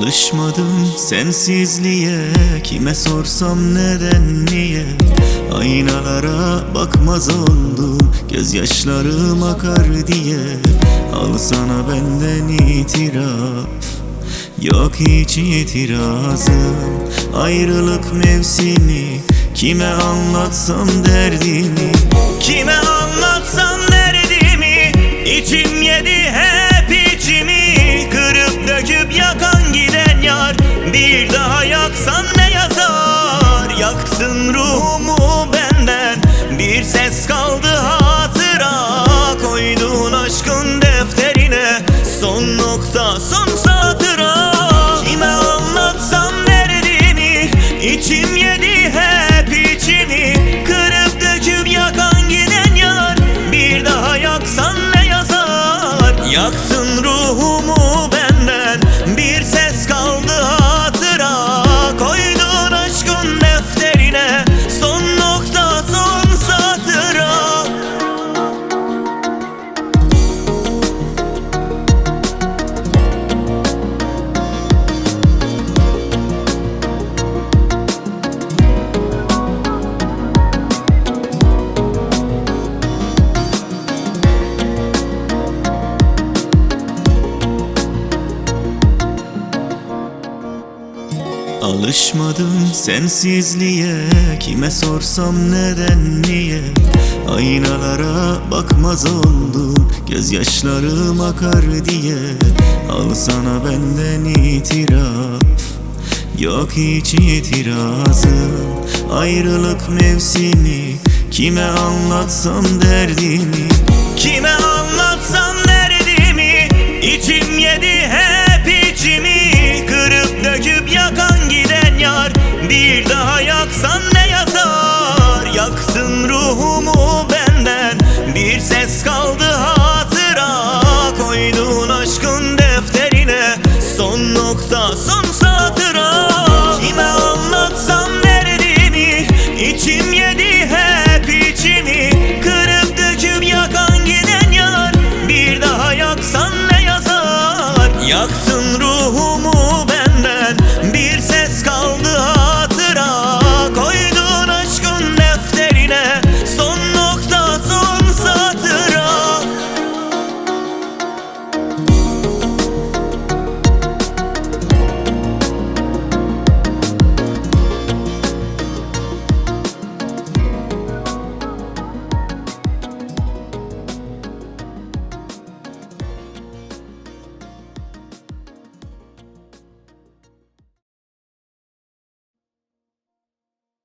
Alışmadım sensizliğe, kime sorsam neden niye? Aynalara bakmaz oldum, gözyaşlarım akar diye. Al sana benden itiraf, yok hiç itirazım. Ayrılık mevsimi, kime anlatsam derdimi? Kime anlatsam derdimi? İçim yedi hep içimi, kırıp döküp yakan giden yar. Bir daha yaksan ne yazar? Yaksın ruhumu benden, bir ses kaldı hatıra. Koyduğun aşkın defterine son nokta, son satıra. Kime anlatsam derdimi? İçim yedi hep içimi, kırıp döküp yakan giden yar. Bir daha yaksan ne yazar? Yaksın ruhumu benden, bir ses kaldı hatıra. Koyduğun aşkın defterine son nokta, son satıra. Alışmadım sensizliğe, kime sorsam neden niye? Aynalara bakmaz oldum, gözyaşlarım akar diye. Al sana benden itiraf, yok hiç itirazım. Ayrılık mevsimi, kime anlatsam derdimi? Kime anlatsam derdimi? İçim yedi hep içimi, kırıp döküp yakan giden yar. Bir daha yaksan ne yazar? Yaksın ruhumu